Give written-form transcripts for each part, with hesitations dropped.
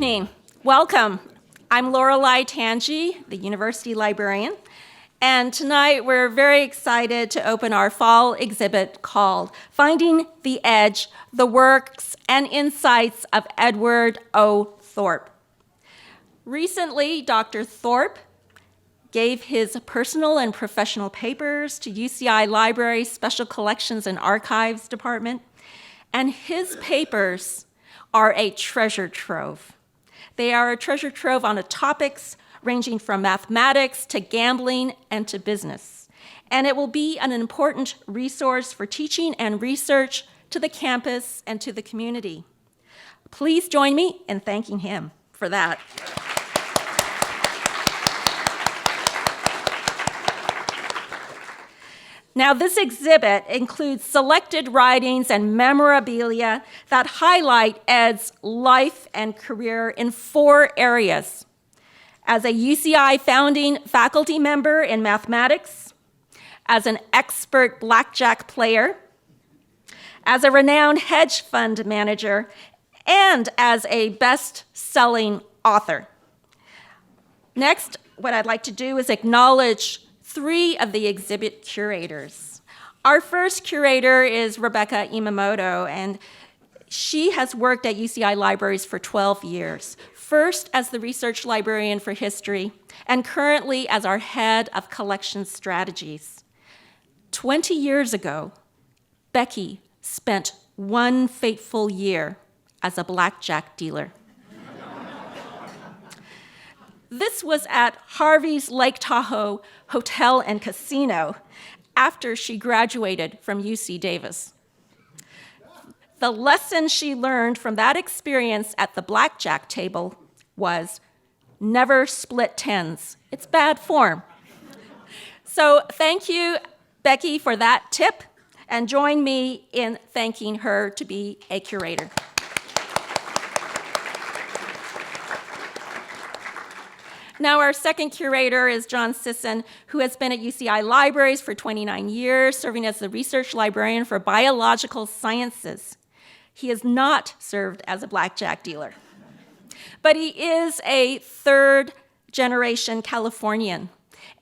evening. Welcome. I'm Lorelei Tanji, the University Librarian, and tonight we're very excited to open our fall exhibit called Finding the Edge, the Works and Insights of Edward O. Thorp. Recently, Dr. Thorp gave his personal and professional papers to UCI Library's Special Collections and Archives Department, and his papers are a treasure trove. They are a treasure trove on topics ranging from mathematics to gambling and to business. And it will be an important resource for teaching and research to the campus and to the community. Please join me in thanking him for that. Now, this exhibit includes selected writings and memorabilia that highlight Ed's life and career in 4 areas: as a UCI founding faculty member in mathematics, as an expert blackjack player, as a renowned hedge fund manager, and as a best-selling author. Next, what I'd like to do is acknowledge 3 of the exhibit curators. Our first curator is Rebecca Imamoto, and she has worked at UCI Libraries for 12 years, first as the research librarian for history, and currently as our head of collection strategies. 20 years ago, Becky spent 1 fateful year as a blackjack dealer. This was at Harvey's Lake Tahoe Hotel and Casino after she graduated from UC Davis. The lesson she learned from that experience at the blackjack table was never split tens. It's bad form. So thank you, Becky, for that tip, and join me in thanking her to be a curator. Now, our second curator is John Sisson, who has been at UCI Libraries for 29 years, serving as the research librarian for biological sciences. He has not served as a blackjack dealer, but he is a 3rd-generation Californian,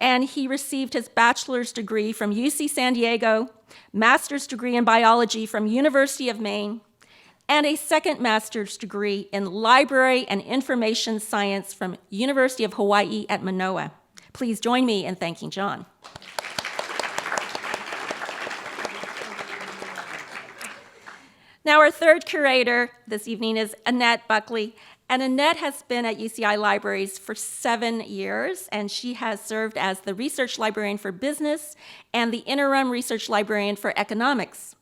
and he received his bachelor's degree from UC San Diego, master's degree in biology from University of Maine, and a second master's degree in library and information science from University of Hawaii at Manoa. Please join me in thanking John. Now, our third curator this evening is Annette Buckley, and Annette has been at UCI Libraries for 7 years, and she has served as the research librarian for business and the interim research librarian for economics.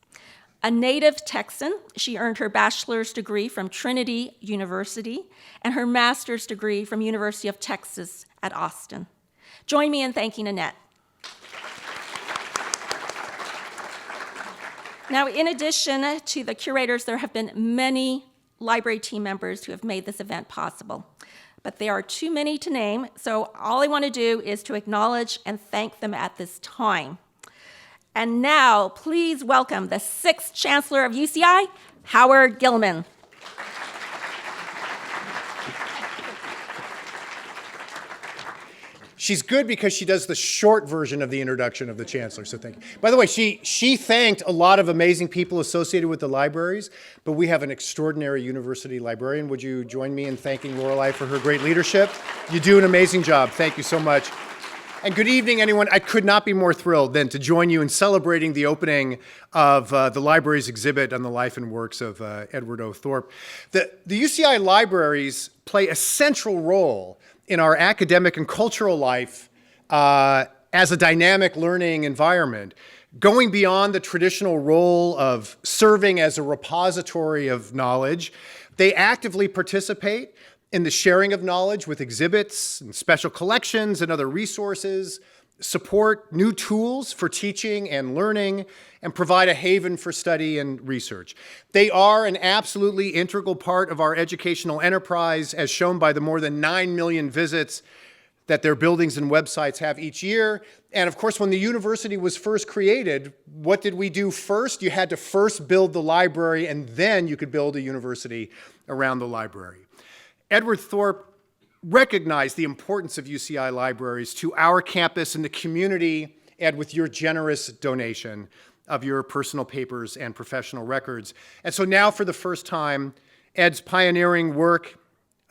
A native Texan, she earned her bachelor's degree from Trinity University and her master's degree from University of Texas at Austin. Join me in thanking Annette. Now, in addition to the curators, there have been many library team members who have made this event possible, but there are too many to name, so all I want to do is to acknowledge and thank them at this time. And now, please welcome the 6th Chancellor of UCI, Howard Gillman. She's good because she does the short version of the introduction of the Chancellor, so thank you. By the way, she thanked a lot of amazing people associated with the libraries, but we have an extraordinary university librarian. Would you join me in thanking Lorelei for her great leadership? You do an amazing job. Thank you so much. And good evening, anyone. I could not be more thrilled than to join you in celebrating the opening of the library's exhibit on the life and works of Edward O. Thorp. The UCI libraries play a central role in our academic and cultural life as a dynamic learning environment, going beyond the traditional role of serving as a repository of knowledge. They actively participate in the sharing of knowledge with exhibits and special collections and other resources, support new tools for teaching and learning, and provide a haven for study and research. They are an absolutely integral part of our educational enterprise, as shown by the more than 9 million visits that their buildings and websites have each year. And of course, when the university was first created, what did we do first? You had to first build the library, and then you could build a university around the library. Edward Thorp recognized the importance of UCI libraries to our campus and the community, Ed, with your generous donation of your personal papers and professional records. And so now, for the first time, Ed's pioneering work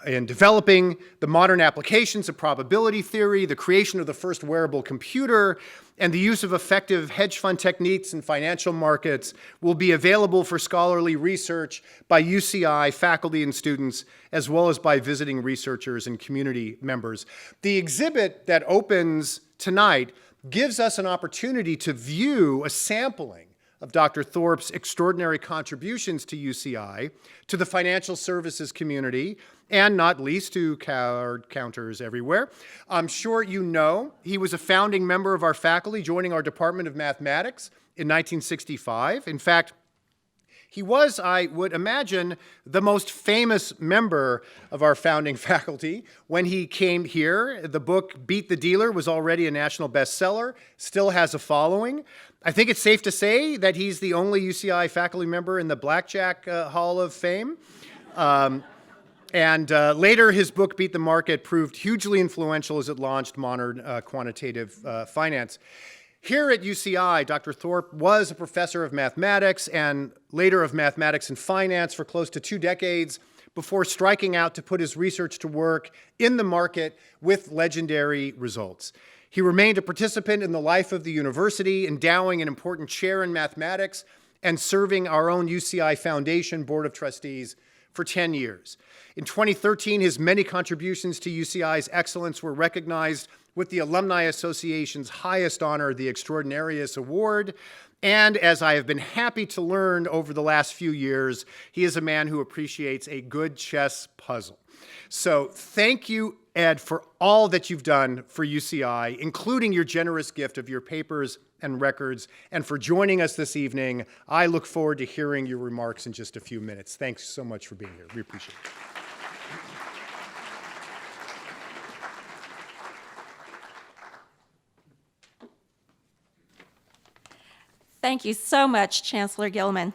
in developing the modern applications of probability theory, the creation of the first wearable computer, and the use of effective hedge fund techniques in financial markets will be available for scholarly research by UCI faculty and students, as well as by visiting researchers and community members. The exhibit that opens tonight gives us an opportunity to view a sampling of Dr. Thorp's extraordinary contributions to UCI, to the financial services community, and not least to card counters everywhere. I'm sure you know he was a founding member of our faculty, joining our Department of Mathematics in 1965. In fact, he was, I would imagine, the most famous member of our founding faculty. When he came here, the book Beat the Dealer was already a national bestseller, still has a following. I think it's safe to say that he's the only UCI faculty member in the Blackjack Hall of Fame. And later, his book, Beat the Market, proved hugely influential as it launched modern quantitative finance. Here at UCI, Dr. Thorp was a professor of mathematics and later of mathematics and finance for close to 2 decades before striking out to put his research to work in the market with legendary results. He remained a participant in the life of the university, endowing an important chair in mathematics and serving our own UCI Foundation Board of Trustees for 10 years. In 2013, his many contributions to UCI's excellence were recognized with the Alumni Association's highest honor, the Extraordinarius Award. And as I have been happy to learn over the last few years, he is a man who appreciates a good chess puzzle. So thank you, Ed, for all that you've done for UCI, including your generous gift of your papers and records, and for joining us this evening. I look forward to hearing your remarks in just a few minutes. Thanks so much for being here. We appreciate it. Thank you so much, Chancellor Gillman.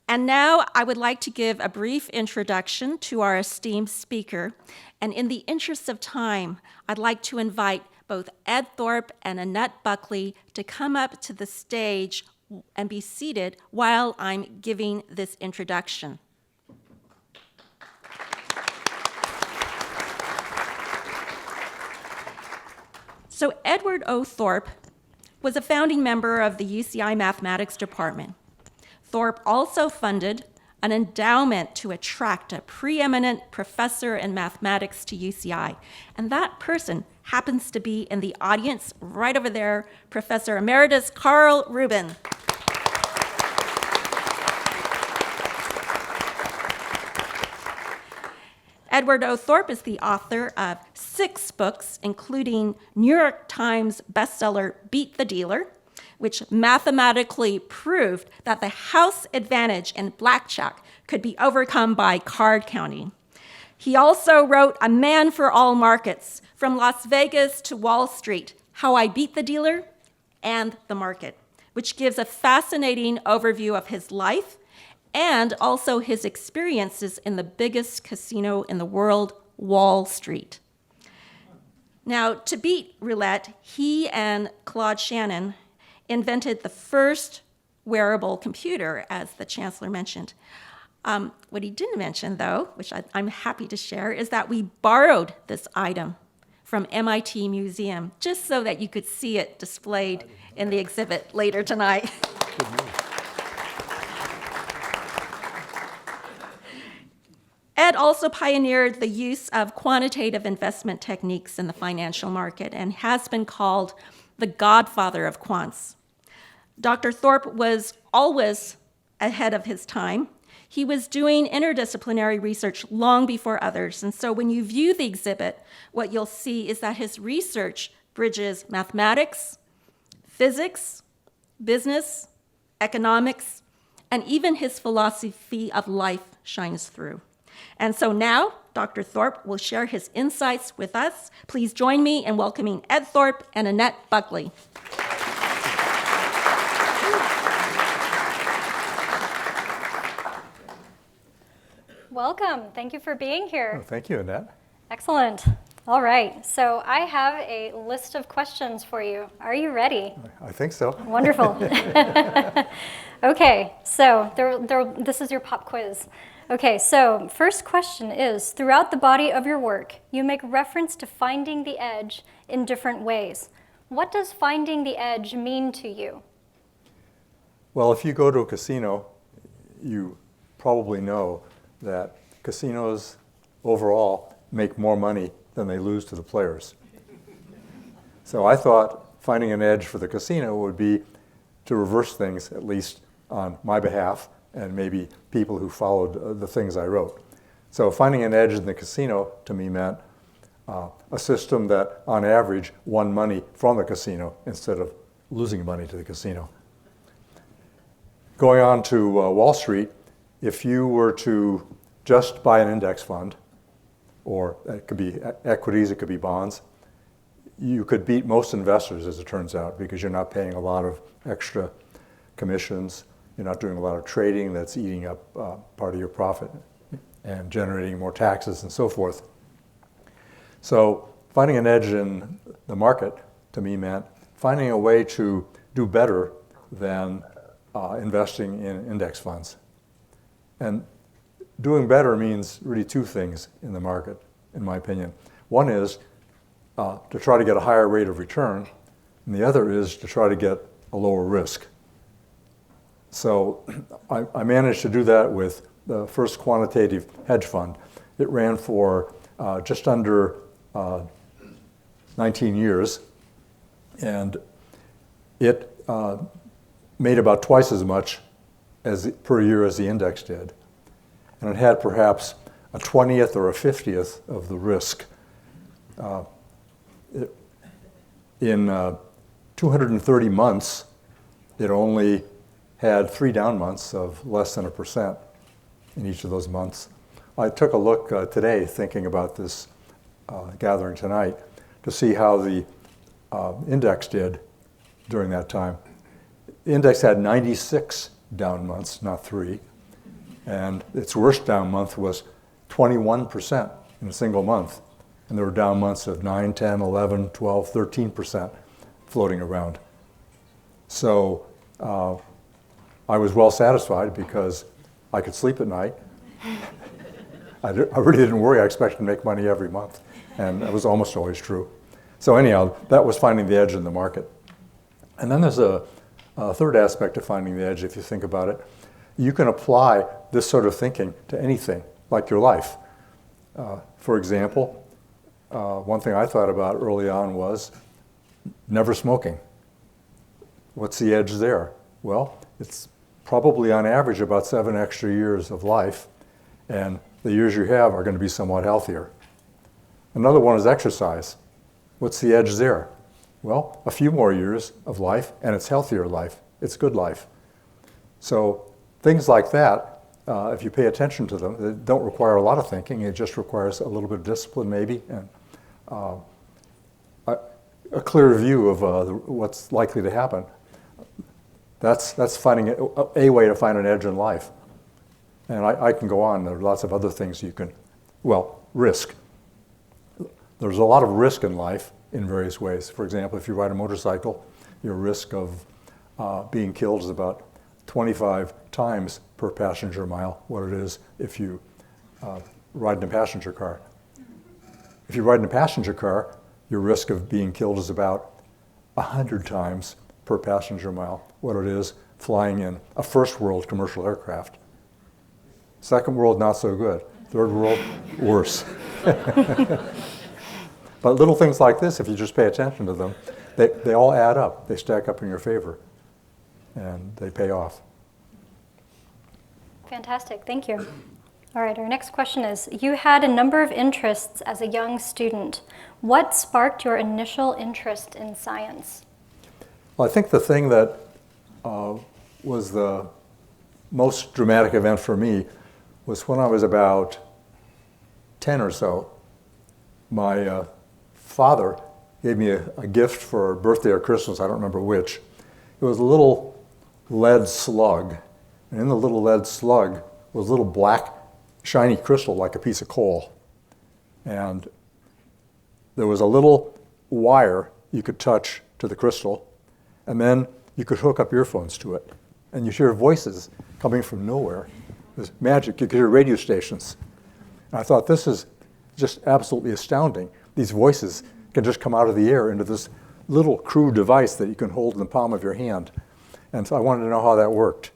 And now I would like to give a brief introduction to our esteemed speaker. And in the interest of time, I'd like to invite both Ed Thorp and Annette Buckley to come up to the stage and be seated while I'm giving this introduction. So Edward O. Thorp was a founding member of the UCI Mathematics Department. Thorp also funded an endowment to attract a preeminent professor in mathematics to UCI. And that person happens to be in the audience right over there, Professor Emeritus Carl Rubin. Edward O. Thorp is the author of 6 books, including New York Times bestseller Beat the Dealer, which mathematically proved that the house advantage in blackjack could be overcome by card counting. He also wrote A Man for All Markets, From Las Vegas to Wall Street, How I Beat the Dealer and the Market, which gives a fascinating overview of his life and also his experiences in the biggest casino in the world, Wall Street. Now, to beat roulette, he and Claude Shannon invented the first wearable computer, as the Chancellor mentioned. What he didn't mention, though, which I'm happy to share, is that we borrowed this item from MIT Museum, just so that you could see it displayed in the exhibit later tonight. Ed also pioneered the use of quantitative investment techniques in the financial market and has been called the Godfather of Quants. Dr. Thorp was always ahead of his time. He was doing interdisciplinary research long before others, and so when you view the exhibit, what you'll see is that his research bridges mathematics, physics, business, economics, and even his philosophy of life shines through. And so now, Dr. Thorp will share his insights with us. Please join me in welcoming Ed Thorp and Annette Buckley. Welcome. Thank you for being here. Oh, thank you, Annette. Excellent. All right. So I have a list of questions for you. Are you ready? I think so. Wonderful. Okay. So this is your pop quiz. Okay. So first question is, throughout the body of your work, you make reference to finding the edge in different ways. What does finding the edge mean to you? Well, if you go to a casino, you probably know that casinos overall make more money than they lose to the players. So I thought finding an edge for the casino would be to reverse things, at least on my behalf, and maybe people who followed the things I wrote. So finding an edge in the casino to me meant a system that, on average, won money from the casino instead of losing money to the casino. Going on to Wall Street, if you were to just buy an index fund, or it could be equities, it could be bonds, you could beat most investors, as it turns out, because you're not paying a lot of extra commissions, you're not doing a lot of trading that's eating up part of your profit and generating more taxes and so forth. So finding an edge in the market, to me, meant finding a way to do better than investing in index funds. And doing better means really two things in the market, in my opinion. One is to try to get a higher rate of return, and the other is to try to get a lower risk. So I managed to do that with the first quantitative hedge fund. It ran for just under 19 years, and it made about twice as much per year as the index did. And it had perhaps a 20th or a 50th of the risk. In 230 months, it only had 3 down months of less than 1% in each of those months. I took a look today, thinking about this gathering tonight, to see how the index did during that time. The index had 96 down months, not 3. And its worst down month was 21% in a single month. And there were down months of 9, 10, 11, 12, 13% floating around. So I was well satisfied because I could sleep at night. I really didn't worry. I expected to make money every month. And that was almost always true. So anyhow, that was finding the edge in the market. And then there's a third aspect of finding the edge, if you think about it. You can apply this sort of thinking to anything, like your life. For example, one thing I thought about early on was never smoking. What's the edge there? Well, it's probably on average about 7 extra years of life, and the years you have are going to be somewhat healthier. Another one is exercise. What's the edge there? Well, a few more years of life, and it's healthier life. It's good life. So things like that, if you pay attention to them, they don't require a lot of thinking. It just requires a little bit of discipline, maybe, and a clear view of what's likely to happen. That's finding a way to find an edge in life. And I can go on. There are lots of other things you can, risk. There's a lot of risk in life in various ways. For example, if you ride a motorcycle, your risk of being killed is about 25 times per passenger mile what it is if you ride in a passenger car. If you ride in a passenger car, your risk of being killed is about 100 times per passenger mile what it is flying in a first world commercial aircraft. Second world, not so good. Third world, worse. But little things like this, if you just pay attention to them, they all add up. They stack up in your favor, and they pay off. Fantastic. Thank you. All right, our next question is, you had a number of interests as a young student. What sparked your initial interest in science? Well, I think the thing that was the most dramatic event for me was when I was about 10 or so. My father gave me a gift for birthday or Christmas, I don't remember which. It was a little lead slug, and in the little lead slug was a little black shiny crystal like a piece of coal. And there was a little wire you could touch to the crystal, and then you could hook up earphones to it. And you hear voices coming from nowhere. There's magic. You could hear radio stations. And I thought, this is just absolutely astounding. These voices can just come out of the air into this little crude device that you can hold in the palm of your hand. And so I wanted to know how that worked.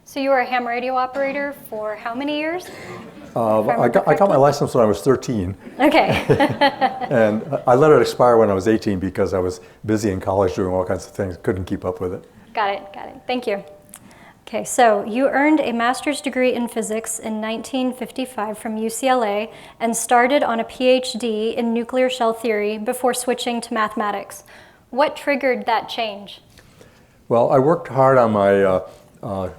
So you were a ham radio operator for how many years? I got my license when I was 13. Okay. And I let it expire when I was 18 because I was busy in college doing all kinds of things, couldn't keep up with it. Got it. Thank you. Okay, so you earned a master's degree in physics in 1955 from UCLA and started on a PhD in nuclear shell theory before switching to mathematics. What triggered that change? Well, I worked hard on my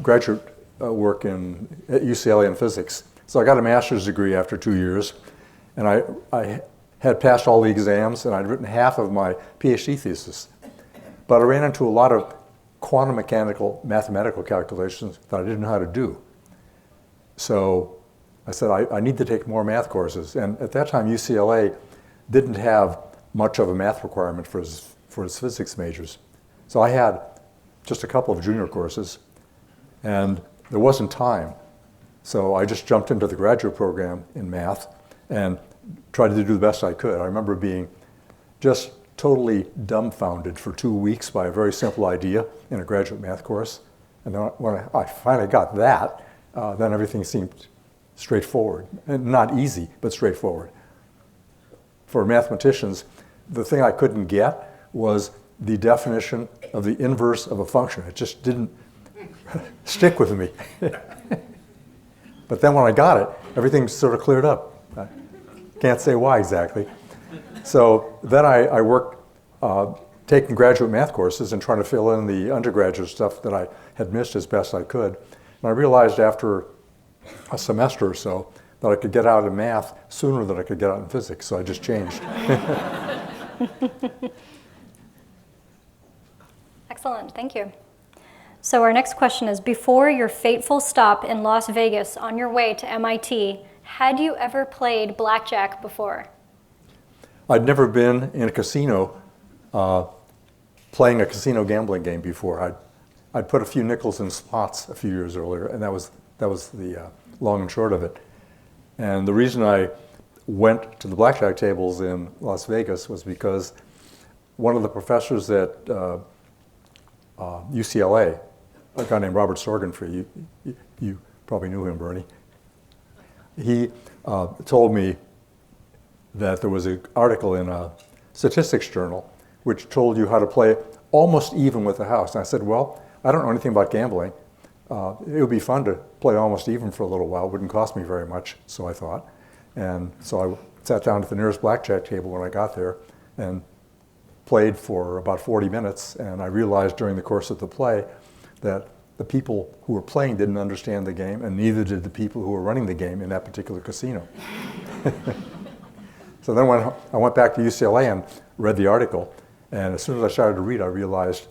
graduate work at UCLA in physics. So I got a master's degree after 2 years, and I had passed all the exams, and I'd written half of my PhD thesis. But I ran into a lot of quantum mechanical mathematical calculations that I didn't know how to do. So I said, I need to take more math courses. And at that time, UCLA didn't have much of a math requirement for its physics majors. So I had just a couple of junior courses, and there wasn't time. So I just jumped into the graduate program in math and tried to do the best I could. I remember being just totally dumbfounded for 2 weeks by a very simple idea in a graduate math course. And then when I finally got that, then everything seemed straightforward. And not easy, but straightforward. For mathematicians, the thing I couldn't get was the definition of the inverse of a function. It just didn't stick with me. But then when I got it, everything sort of cleared up. I can't say why exactly. So then I worked taking graduate math courses and trying to fill in the undergraduate stuff that I had missed as best I could. And I realized after a semester or so that I could get out in math sooner than I could get out in physics, so I just changed. Excellent, thank you. So our next question is, before your fateful stop in Las Vegas on your way to MIT, had you ever played blackjack before? I'd never been in a casino playing a casino gambling game before. I'd put a few nickels in slots a few years earlier, and that was the long and short of it. And the reason I went to the blackjack tables in Las Vegas was because one of the professors at UCLA, a guy named Robert Sorgenfrey, you probably knew him, Bernie. He told me that there was an article in a statistics journal which told you how to play almost even with the house. And I said, well, I don't know anything about gambling. It would be fun to play almost even for a little while. It wouldn't cost me very much, so I thought. And so I sat down at the nearest blackjack table when I got there and played for about 40 minutes. And I realized during the course of the play that the people who were playing didn't understand the game, and neither did the people who were running the game in that particular casino. So then when I went back to UCLA and read the article, and as soon as I started to read, I realized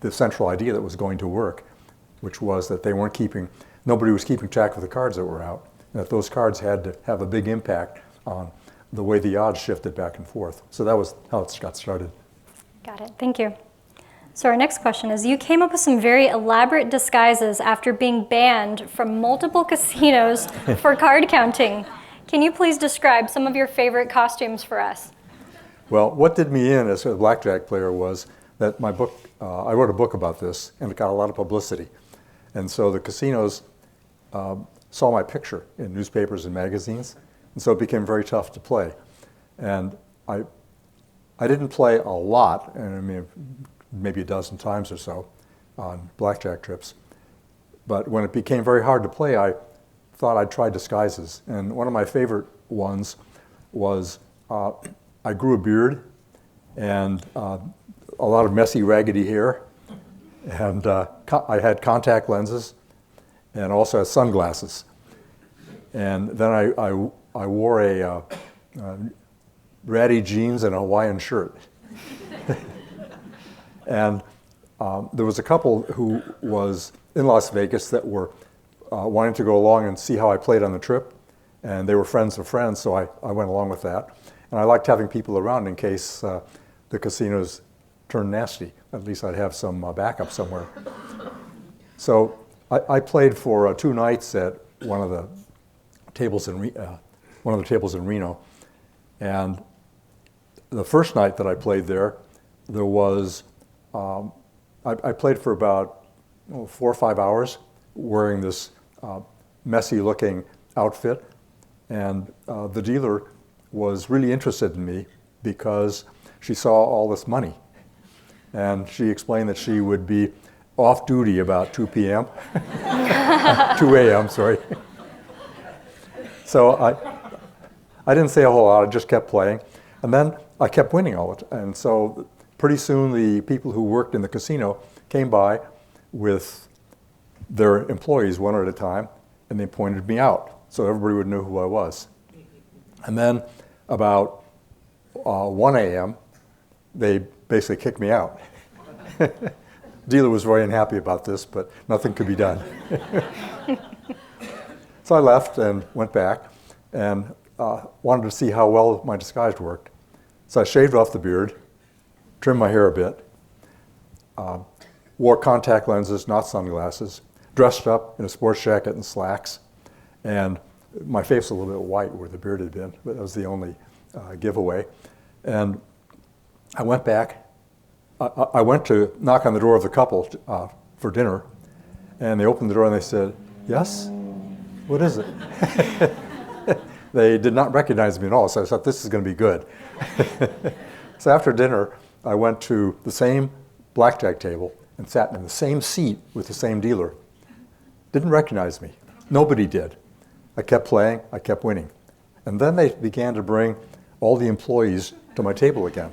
the central idea that was going to work, which was that nobody was keeping track of the cards that were out, and that those cards had to have a big impact on the way the odds shifted back and forth. So that was how it got started. Got it, thank you. So our next question is, you came up with some very elaborate disguises after being banned from multiple casinos for card counting. Can you please describe some of your favorite costumes for us? Well, what did me in as a blackjack player was that my book, I wrote a book about this, and it got a lot of publicity. And so the casinos saw my picture in newspapers and magazines, and so it became very tough to play. And I didn't play a lot, and I mean, maybe a dozen times or so on blackjack trips. But when it became very hard to play, I thought I'd try disguises. And one of my favorite ones was I grew a beard and a lot of messy, raggedy hair. And I had contact lenses and also had sunglasses. And then I wore a ratty jeans and a Hawaiian shirt. And there was a couple who was in Las Vegas that were wanting to go along and see how I played on the trip. And they were friends of friends, so I went along with that. And I liked having people around in case the casinos turned nasty. At least I'd have some backup somewhere. So I played for 2 nights at one of the tables in Reno. And the first night that I played there was, I played for about 4 or 5 hours wearing this messy looking outfit. And the dealer was really interested in me because she saw all this money. And she explained that she would be off duty about 2 p.m. 2 a.m., sorry. So I didn't say a whole lot, I just kept playing. And then I kept winning all the time. And so pretty soon the people who worked in the casino came by with their employees one at a time, and they pointed me out so everybody would know who I was. And then about 1 a.m., they basically kicked me out. Dealer was very unhappy about this, but nothing could be done. So I left and went back and wanted to see how well my disguise worked. So I shaved off the beard, trimmed my hair a bit, wore contact lenses, not sunglasses, dressed up in a sports jacket and slacks, and my face was a little bit white where the beard had been, but that was the only giveaway. And I went back. I went to knock on the door of the couple for dinner, and they opened the door and they said, "Yes? What is it?" They did not recognize me at all, so I thought this is going to be good. So after dinner, I went to the same blackjack table and sat in the same seat with the same dealer. Didn't recognize me. Nobody did. I kept playing, I kept winning. And then they began to bring all the employees to my table again.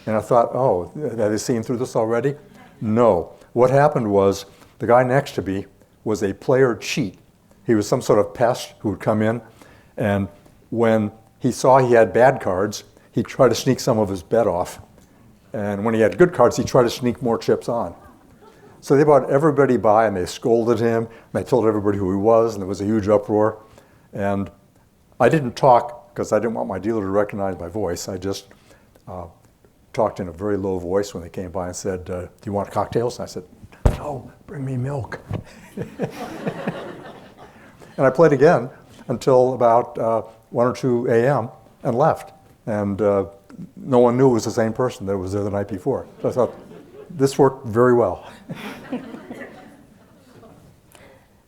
And I thought, oh, have they seen through this already? No. What happened was the guy next to me was a player cheat. He was some sort of pest who would come in, and when he saw he had bad cards, he'd try to sneak some of his bet off. And when he had good cards, he'd try to sneak more chips on. So they brought everybody by and they scolded him, and they told everybody who he was, and there was a huge uproar. And I didn't talk because I didn't want my dealer to recognize my voice. I just talked in a very low voice when they came by and said, "Do you want cocktails?" And I said, "No, bring me milk." And I played again until about 1 or 2 a.m. and left. And no one knew it was the same person that was there the night before. So I thought, this worked very well.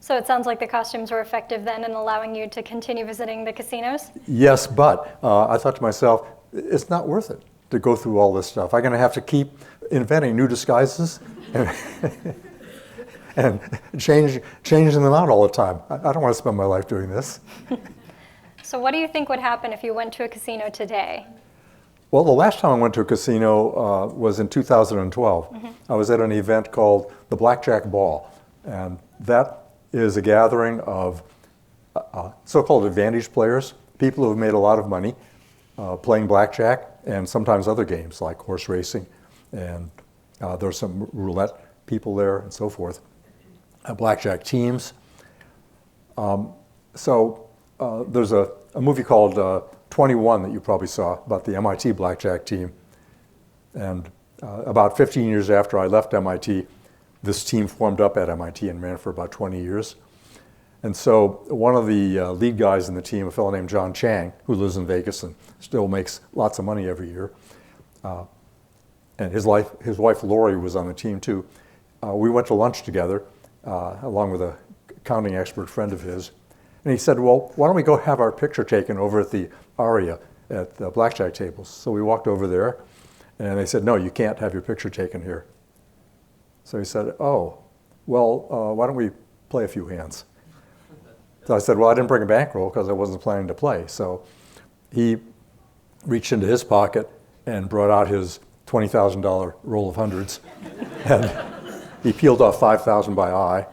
So it sounds like the costumes were effective then in allowing you to continue visiting the casinos? Yes, but I thought to myself, it's not worth it to go through all this stuff. I'm going to have to keep inventing new disguises and changing them out all the time. I don't want to spend my life doing this. So what do you think would happen if you went to a casino today? Well, the last time I went to a casino was in 2012. Mm-hmm. I was at an event called the Blackjack Ball, and that is a gathering of so-called advantage players, people who have made a lot of money playing blackjack and sometimes other games like horse racing, and there's some roulette people there and so forth, blackjack teams. So there's a movie called 21 that you probably saw about the MIT blackjack team. And about 15 years after I left MIT, this team formed up at MIT and ran for about 20 years. And so one of the lead guys in the team, a fellow named John Chang, who lives in Vegas and still makes lots of money every year, and his wife Lorelei was on the team too. We went to lunch together, along with a accounting expert friend of his. And he said, well, why don't we go have our picture taken over at the Aria at the blackjack tables? So we walked over there, and they said, no, you can't have your picture taken here. So he said, oh, well, why don't we play a few hands? So I said, well, I didn't bring a bankroll because I wasn't planning to play. So he reached into his pocket and brought out his $20,000 roll of hundreds. And he peeled off 5,000 by eye,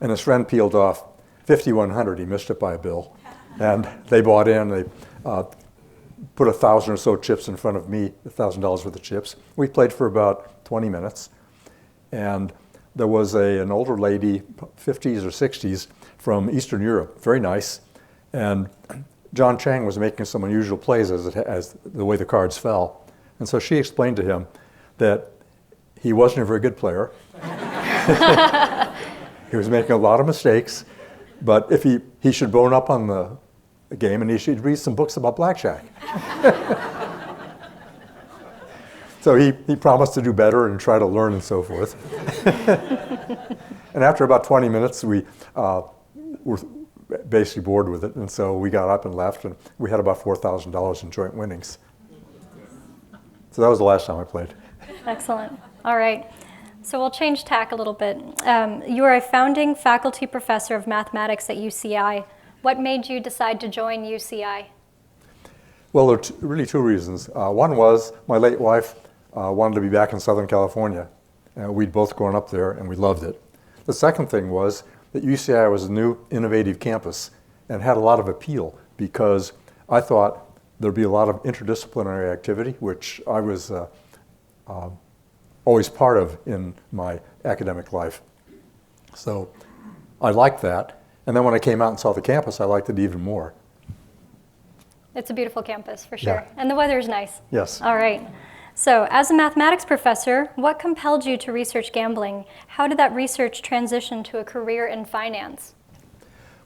and his friend peeled off 5,100. He missed it by a bill. And they bought in. They put 1,000 or so chips in front of me, $1,000 worth of chips. We played for about 20 minutes. And there was an older lady, 50s or 60s, from Eastern Europe, very nice, and John Chang was making some unusual plays as the way the cards fell. And so she explained to him that he wasn't a very good player. He was making a lot of mistakes, but if he should bone up on the game and he should read some books about blackjack. So he promised to do better and try to learn and so forth. And after about 20 minutes, we were basically bored with it, and so we got up and left, and we had about $4,000 in joint winnings. So that was the last time I played. Excellent. All right. So we'll change tack a little bit. You are a founding faculty professor of mathematics at UCI. What made you decide to join UCI? Well, there are really two reasons. One was my late wife wanted to be back in Southern California. We'd both grown up there, and we loved it. The second thing was that UCI was a new, innovative campus and had a lot of appeal because I thought there'd be a lot of interdisciplinary activity, which I was always part of in my academic life. So I liked that. And then when I came out and saw the campus, I liked it even more. It's a beautiful campus, for sure. Yeah. And the weather's nice. Yes. All right. So as a mathematics professor, what compelled you to research gambling? How did that research transition to a career in finance?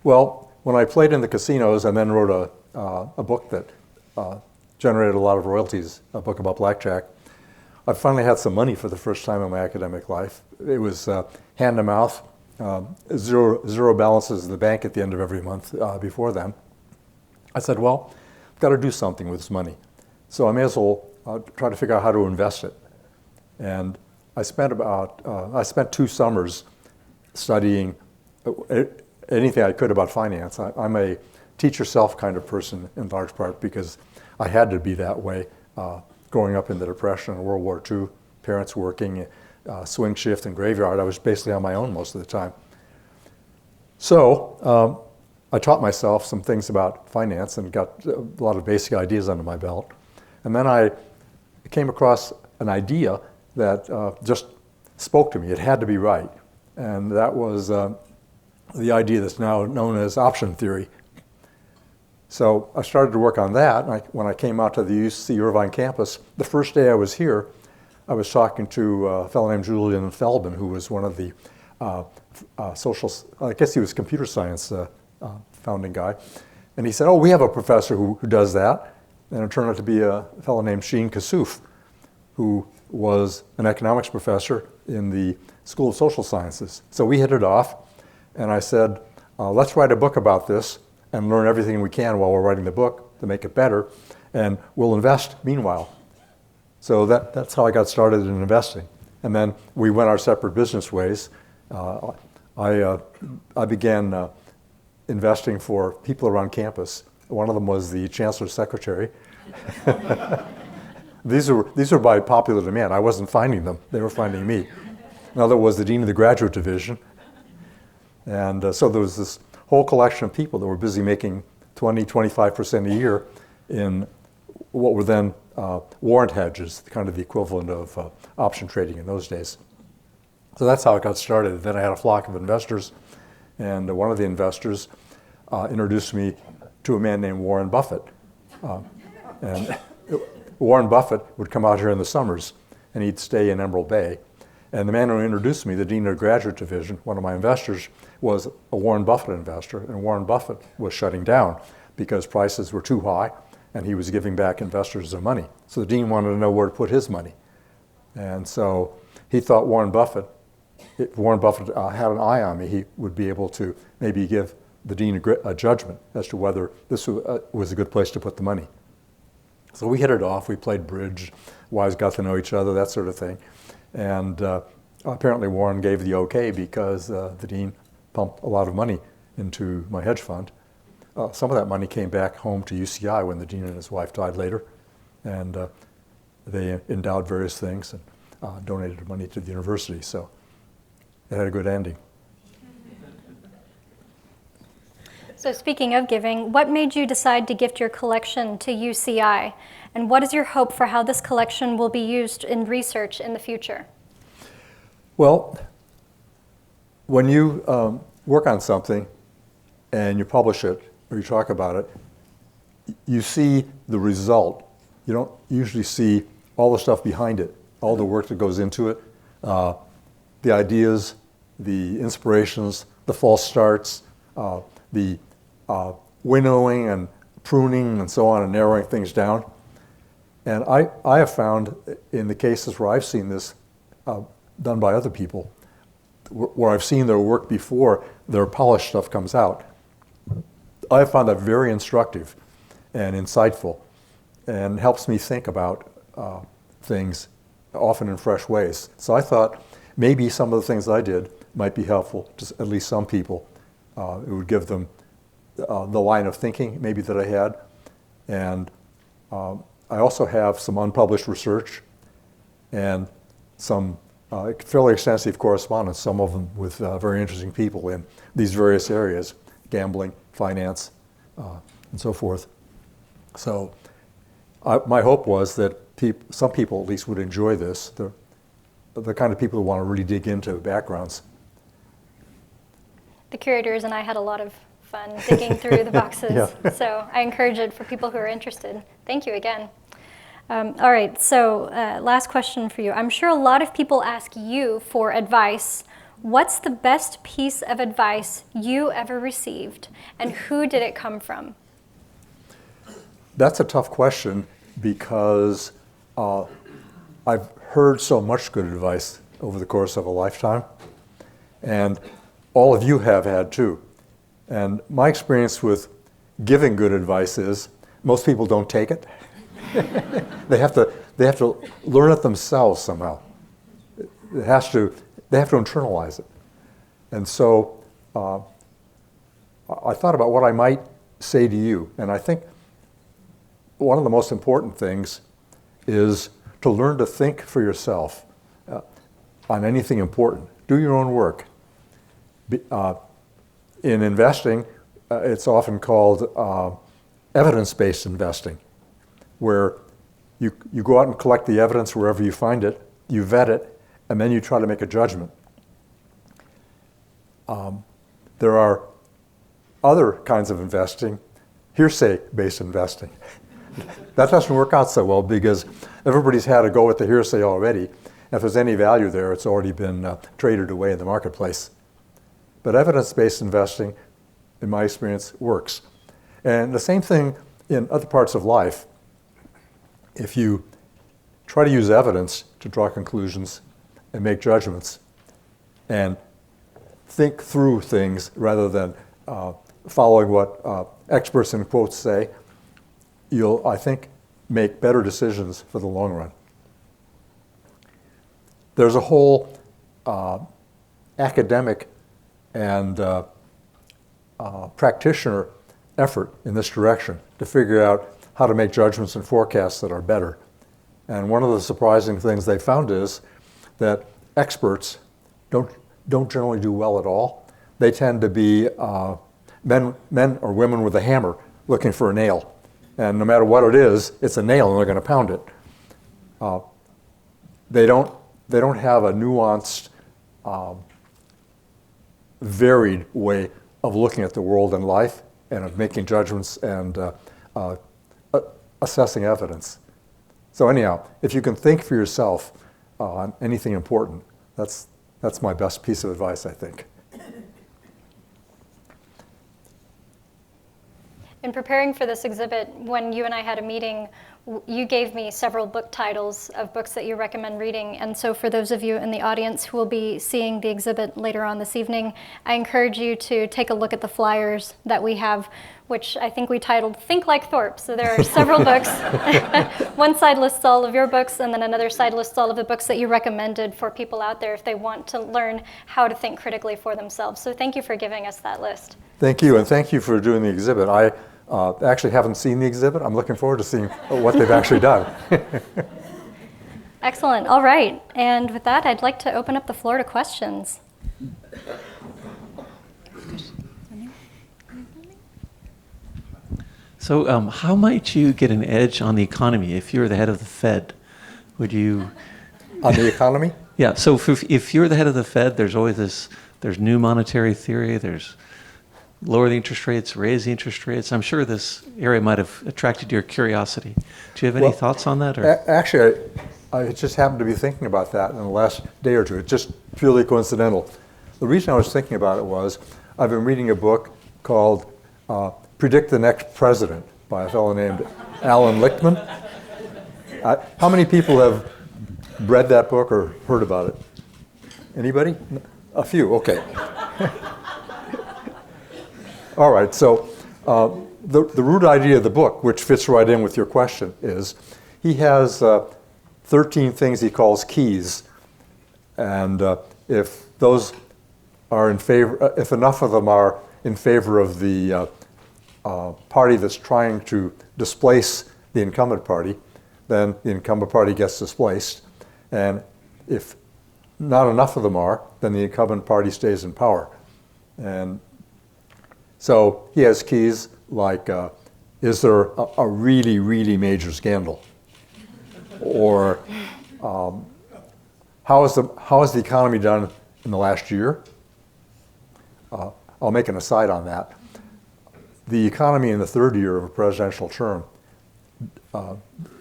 Well, when I played in the casinos and then wrote a book that generated a lot of royalties, a book about blackjack, I finally had some money for the first time in my academic life. It was hand to mouth, zero balances in the bank at the end of every month before then. I said, well, I've got to do something with this money. So I may as well try to figure out how to invest it. And I spent 2 summers studying anything I could about finance. I'm a teach-yourself kind of person in large part because I had to be that way growing up in the Depression and World War II, parents working, swing shift and graveyard. I was basically on my own most of the time. So I taught myself some things about finance and got a lot of basic ideas under my belt. And then I came across an idea that just spoke to me. It had to be right. And that was the idea that's now known as option theory. So I started to work on that. And when I came out to the UC Irvine campus, the first day I was here, I was talking to a fellow named Julian Feldman, who was one of the I guess he was computer science founding guy. And he said, oh, we have a professor who does that. And it turned out to be a fellow named Sheen Kassouf, who was an economics professor in the School of Social Sciences. So we hit it off, and I said, let's write a book about this and learn everything we can while we're writing the book to make it better, and we'll invest meanwhile. So that's how I got started in investing. And then we went our separate business ways. I began investing for people around campus. One of them was the Chancellor's secretary. These were by popular demand. I wasn't finding them. They were finding me. Another was the Dean of the Graduate Division. And so there was this whole collection of people that were busy making 20, 25% a year in what were then warrant hedges, kind of the equivalent of option trading in those days. So that's how it got started. Then I had a flock of investors, and one of the investors introduced me to a man named Warren Buffett. And Warren Buffett would come out here in the summers, and he'd stay in Emerald Bay. And the man who introduced me, the Dean of the Graduate Division, one of my investors, was a Warren Buffett investor, and Warren Buffett was shutting down because prices were too high, and he was giving back investors their money. So the dean wanted to know where to put his money. And so he thought if Warren Buffett had an eye on me, he would be able to maybe give the dean a judgment as to whether this was a good place to put the money. So we hit it off. We played bridge, wives got to know each other, that sort of thing. And apparently Warren gave the okay because the dean pumped a lot of money into my hedge fund. Some of that money came back home to UCI when the dean and his wife died later. And they endowed various things and donated money to the university. So it had a good ending. So speaking of giving, what made you decide to gift your collection to UCI? And what is your hope for how this collection will be used in research in the future? Well, when you work on something and you publish it or you talk about it, you see the result. You don't usually see all the stuff behind it, all the work that goes into it, the ideas, the inspirations, the false starts, the winnowing and pruning and so on and narrowing things down. And I have found in the cases where I've seen this done by other people, where I've seen their work before their polished stuff comes out, I have found that very instructive and insightful and helps me think about things often in fresh ways. So I thought maybe some of the things I did might be helpful to at least some people. It would give them the line of thinking maybe that I had. And I also have some unpublished research and some fairly extensive correspondence, some of them with very interesting people in these various areas, gambling, finance, and so forth. So my hope was that some people at least would enjoy this, the kind of people who want to really dig into backgrounds. The curators and I had a lot of fun digging through the boxes, Yeah. so I encourage it for people who are interested. Thank you again. All right, so last question for you. I'm sure a lot of people ask you for advice. What's the best piece of advice you ever received, and who did it come from? That's a tough question because I've heard so much good advice over the course of a lifetime, and all of you have had too. And my experience with giving good advice is most people don't take it. They have to learn it themselves somehow. They have to internalize it. And so I thought about what I might say to you, and I think one of the most important things is to learn to think for yourself on anything important. Do your own work. In investing, it's often called evidence-based investing, where you go out and collect the evidence wherever you find it, you vet it, and then you try to make a judgment. There are other kinds of investing, hearsay-based investing. That doesn't work out so well because everybody's had a go at the hearsay already. If there's any value there, it's already been traded away in the marketplace. But evidence-based investing, in my experience, works. And the same thing in other parts of life. If you try to use evidence to draw conclusions and make judgments and think through things rather than following what experts in quotes say, you'll, I think, make better decisions for the long run. There's a whole academic and practitioner effort in this direction to figure out how to make judgments and forecasts that are better. And one of the surprising things they found is that experts don't generally do well at all. They tend to be men or women with a hammer looking for a nail. And no matter what it is, it's a nail and they're going to pound it. They don't have a nuanced, varied way of looking at the world and life and of making judgments and assessing evidence. So anyhow, if you can think for yourself on anything important, that's my best piece of advice, I think. In preparing for this exhibit, when you and I had a meeting, you gave me several book titles of books that you recommend reading. And so for those of you in the audience who will be seeing the exhibit later on this evening, I encourage you to take a look at the flyers that we have, which I think we titled Think Like Thorp. So there are several books. One side lists all of your books, and then another side lists all of the books that you recommended for people out there if they want to learn how to think critically for themselves. So thank you for giving us that list. Thank you, and thank you for doing the exhibit. I actually haven't seen the exhibit. I'm looking forward to seeing what they've actually done. Excellent. All right. And with that, I'd like to open up the floor to questions. So how might you get an edge on the economy if you're the head of the Fed? Would you... On the economy? Yeah, so if you're the head of the Fed, there's always this There's new monetary theory. There's lower the interest rates, raise the interest rates. I'm sure this area might have attracted your curiosity. Do you have any thoughts on that? Or? Actually, I just happened to be thinking about that in the last day or two. It's just purely coincidental. The reason I was thinking about it was I've been reading a book called Predict the Next President by a fellow named Alan Lichtman. How many people have read that book or heard about it? Anybody? A few, okay. All right, so the root idea of the book, which fits right in with your question, is he has 13 things he calls keys, and if those are in favor, if enough of them are in favor of the party that's trying to displace the incumbent party, then the incumbent party gets displaced, and if not enough of them are, then the incumbent party stays in power. And so he has keys like, is there a really, really major scandal? Or how is the economy done in the last year? I'll make an aside on that. The economy in the third year of a presidential term,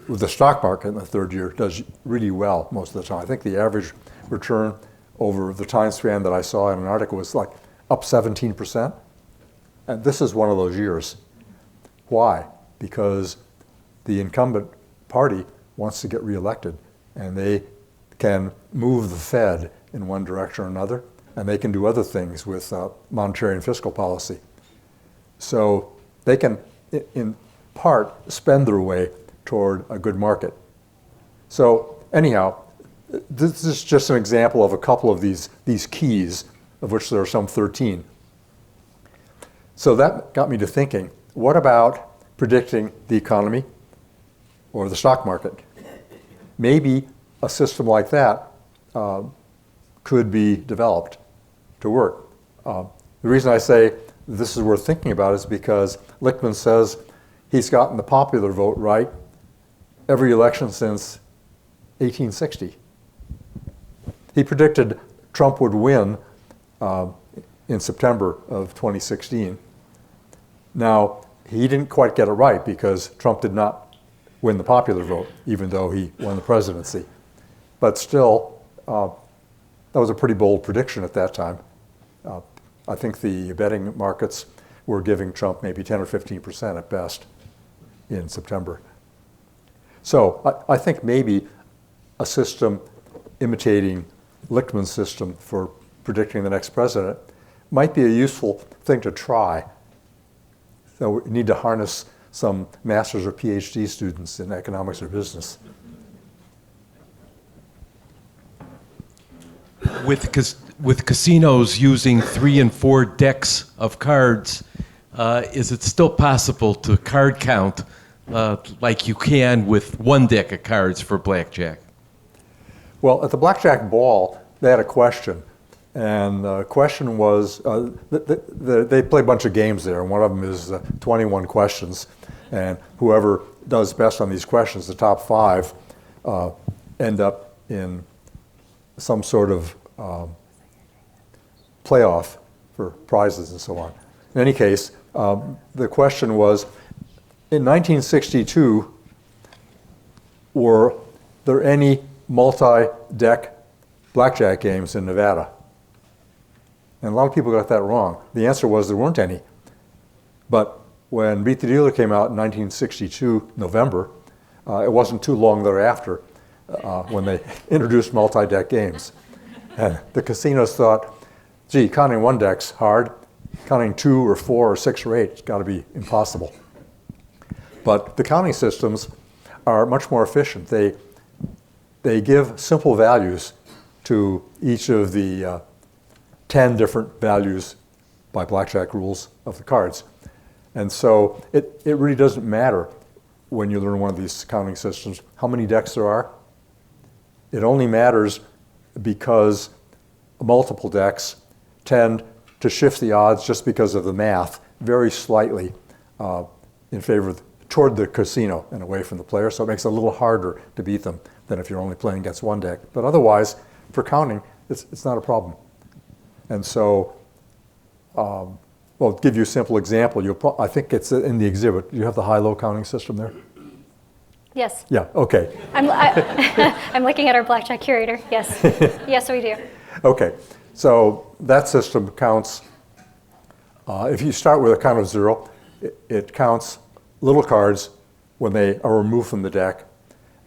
with the stock market in the third year, does really well most of the time. I think the average return over the time span that I saw in an article was like up 17%. And this is one of those years. Why? Because the incumbent party wants to get reelected, and they can move the Fed in one direction or another, and they can do other things with monetary and fiscal policy. So they can, in part, spend their way toward a good market. So anyhow, this is just an example of a couple of these keys, of which there are some 13. So that got me to thinking, what about predicting the economy or the stock market? Maybe a system like that could be developed to work. The reason I say this is worth thinking about is because Lichtman says he's gotten the popular vote right every election since 1860. He predicted Trump would win in September of 2016. Now, he didn't quite get it right because Trump did not win the popular vote, even though he won the presidency. But still, that was a pretty bold prediction at that time. I think the betting markets were giving Trump maybe 10 or 15% at best in September. So I think maybe a system imitating Lichtman's system for predicting the next president might be a useful thing to try. So we need to harness some master's or PhD students in economics or business. With casinos using 3 and 4 decks of cards, is it still possible to card count like you can with 1 deck of cards for blackjack? Well, at the blackjack ball, they had a question. And the question was, they play a bunch of games there, and one of them is 21 questions. And whoever does best on these questions, the top 5, end up in some sort of playoff for prizes and so on. In any case, the question was, in 1962, were there any multi-deck blackjack games in Nevada? And a lot of people got that wrong. The answer was there weren't any. But when Beat the Dealer came out in 1962, November, it wasn't too long thereafter when they introduced multi-deck games. And the casinos thought, gee, counting 1 deck's hard. Counting 2 or 4 or 6 or 8 has got to be impossible. But the counting systems are much more efficient. They give simple values to each of the 10 different values by blackjack rules of the cards. And so it really doesn't matter when you learn one of these counting systems how many decks there are. It only matters because multiple decks tend to shift the odds just because of the math very slightly in favor toward the casino and away from the player. So it makes it a little harder to beat them than if you're only playing against 1 deck. But otherwise, for counting, it's not a problem. And so, well, to give you a simple example, I think it's in the exhibit. Do you have the high-low counting system there? Yes. Yeah, okay. I'm looking at our blackjack curator. Yes. Yes, we do. Okay, so that system counts, if you start with a count of 0, it counts little cards when they are removed from the deck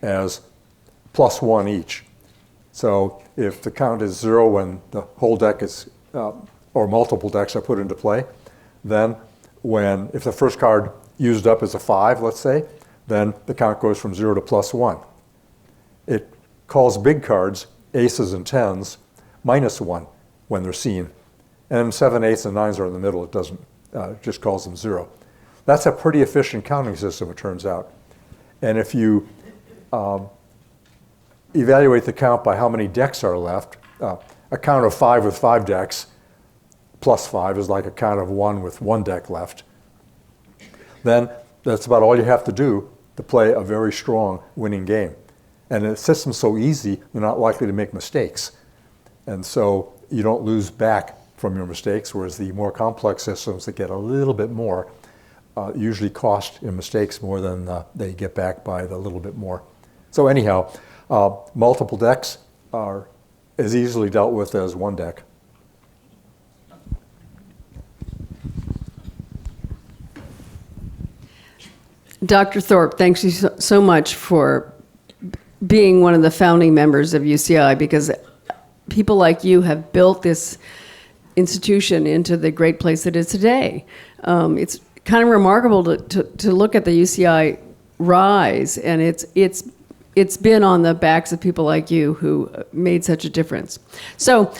as +1 each. So if the count is 0 when the whole deck is, or multiple decks are put into play, then if the first card used up is a 5, let's say, then the count goes from 0 to +1. It calls big cards, aces and 10s, -1 when they're seen. And 7, 8s, and 9s are in the middle. It doesn't, it just calls them 0. That's a pretty efficient counting system, it turns out. And if you evaluate the count by how many decks are left, a count of 5 with 5 decks plus 5 is like a count of 1 with 1 deck left. Then that's about all you have to do to play a very strong winning game. And the system's so easy, you're not likely to make mistakes. And so you don't lose back from your mistakes, whereas the more complex systems that get a little bit more usually cost in mistakes more than they get back by the little bit more. So anyhow, multiple decks are as easily dealt with as 1 deck. Dr. Thorp, thanks you so much for being one of the founding members of UCI, because people like you have built this institution into the great place it is today. It's kind of remarkable to look at the UCI rise, and it's been on the backs of people like you who made such a difference. So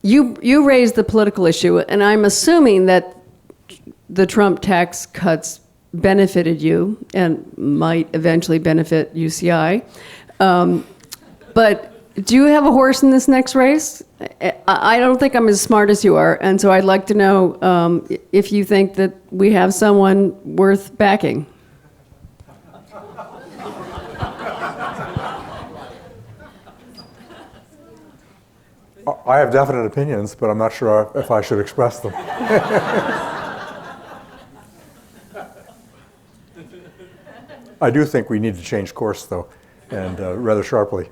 you raised the political issue, and I'm assuming that the Trump tax cuts benefited you and might eventually benefit UCI. But do you have a horse in this next race? I don't think I'm as smart as you are, and so I'd like to know if you think that we have someone worth backing. I have definite opinions, but I'm not sure if I should express them. I do think we need to change course, though, and rather sharply.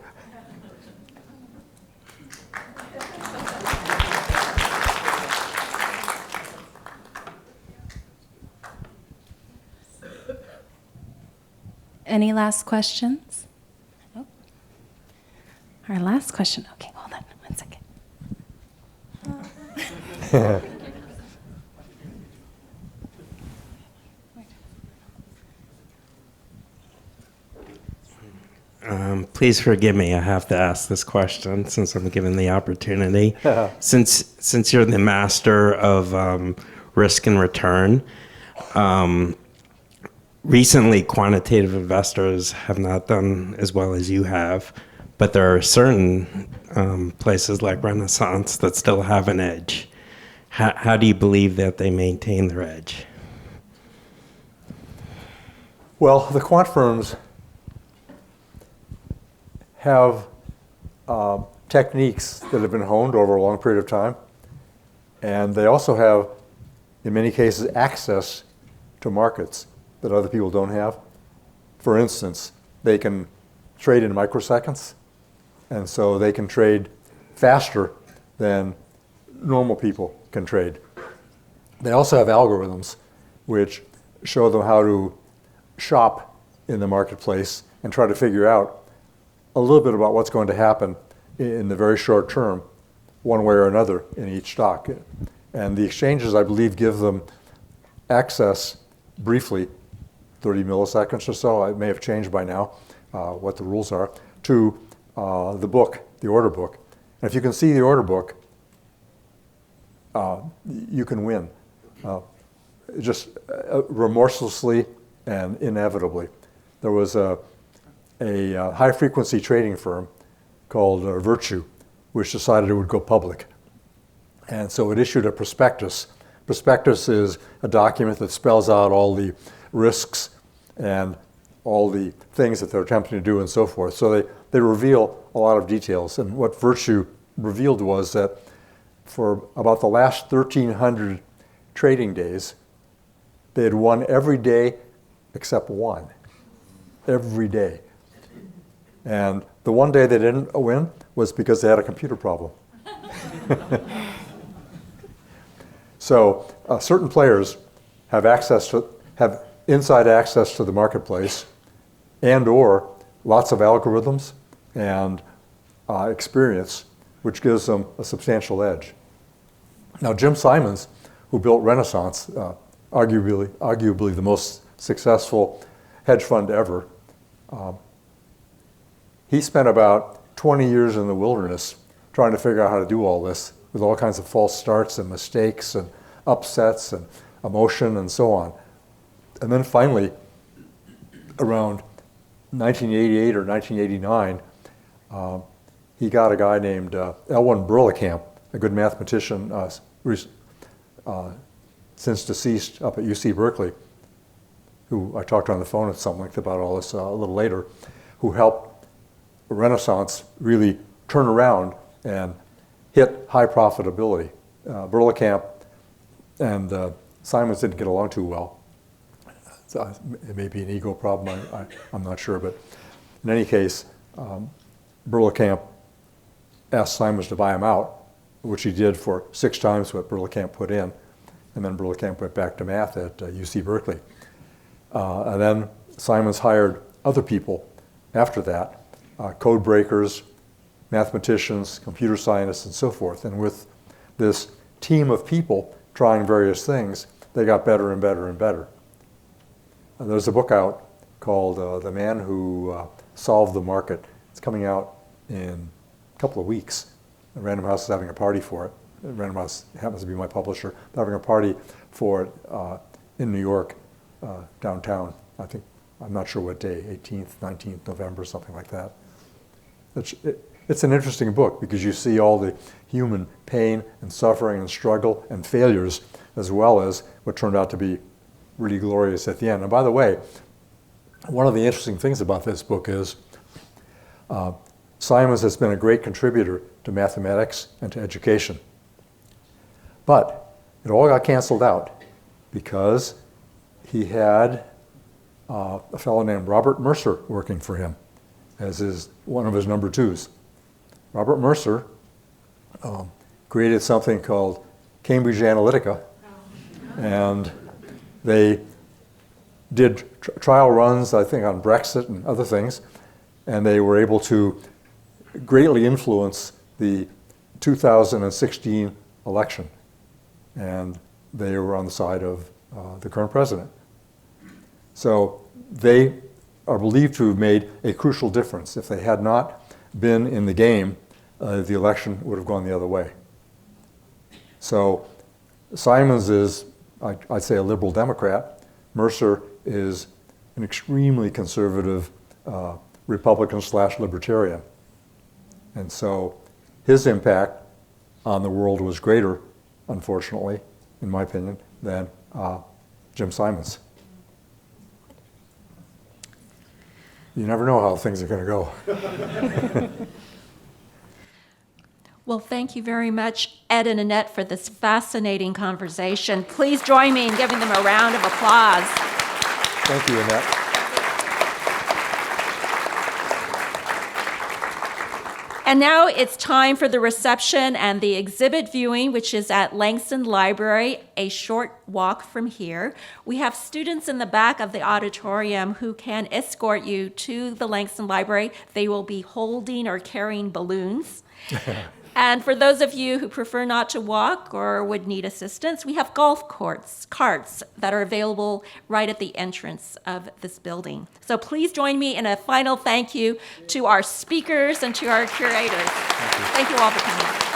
Any last questions? Nope. Our last question. Okay, hold on 1 second. Please forgive me. I have to ask this question since I'm given the opportunity. Since you're the master of risk and return, recently quantitative investors have not done as well as you have, but there are certain places like Renaissance that still have an edge. How do you believe that they maintain their edge? Well, the quant firms have techniques that have been honed over a long period of time, and they also have, in many cases, access to markets that other people don't have. For instance, they can trade in microseconds, and so they can trade faster than normal people can trade. They also have algorithms which show them how to shop in the marketplace and try to figure out a little bit about what's going to happen in the very short term, one way or another in each stock. And the exchanges, I believe, give them access briefly, 30 milliseconds or so, it may have changed by now, what the rules are, to the book, the order book. And if you can see the order book, you can win, just remorselessly and inevitably. There was a high-frequency trading firm called Virtue, which decided it would go public. And so it issued a prospectus. Prospectus is a document that spells out all the risks and all the things that they're attempting to do and so forth. So they reveal a lot of details. And what Virtue revealed was that for about the last 1,300 trading days, they had won every day except one. Every day. And the one day they didn't win was because they had a computer problem. So certain players have inside access to the marketplace, and or lots of algorithms and experience, which gives them a substantial edge. Now, Jim Simons, who built Renaissance, arguably the most successful hedge fund ever, he spent about 20 years in the wilderness trying to figure out how to do all this with all kinds of false starts and mistakes and upsets and emotion and so on. And then finally, around 1988 or 1989, he got a guy named Elwyn Berlekamp, a good mathematician, since deceased, up at UC Berkeley, who I talked to on the phone at some length about all this a little later, who helped Renaissance really turn around and hit high profitability. Berlekamp and Simons didn't get along too well. So it may be an ego problem, I'm not sure, but in any case, Berlekamp asked Simons to buy him out, which he did for 6 times what Berlekamp put in, and then Berlekamp went back to math at UC Berkeley. And then Simons hired other people after that, code breakers, mathematicians, computer scientists, and so forth. And with this team of people trying various things, they got better and better and better. And there's a book out called The Man Who Solved the Market. It's coming out in a couple of weeks. Random House is having a party for it. Random House happens to be my publisher. They're having a party for it in New York, downtown. I'm not sure what day, 18th, 19th November, something like that. It's an interesting book because you see all the human pain and suffering and struggle and failures, as well as what turned out to be really glorious at the end. And by the way, one of the interesting things about this book is Simons has been a great contributor to mathematics and to education. But it all got canceled out because he had a fellow named Robert Mercer working for him as one of his number twos. Robert Mercer created something called Cambridge Analytica, and they did trial runs, I think, on Brexit and other things, and they were able to greatly influence the 2016 election, and they were on the side of the current president. So they are believed to have made a crucial difference. If they had not been in the game, the election would have gone the other way. So Simons is, I'd say, a liberal Democrat. Mercer is an extremely conservative Republican/libertarian. And so his impact on the world was greater, unfortunately, in my opinion, than Jim Simons. You never know how things are going to go. Well, thank you very much, Ed and Annette, for this fascinating conversation. Please join me in giving them a round of applause. Thank you, Annette. And now it's time for the reception and the exhibit viewing, which is at Langston Library, a short walk from here. We have students in the back of the auditorium who can escort you to the Langston Library. They will be holding or carrying balloons. And for those of you who prefer not to walk or would need assistance, we have golf carts that are available right at the entrance of this building. So please join me in a final thank you to our speakers and to our curators. Thank you all for coming.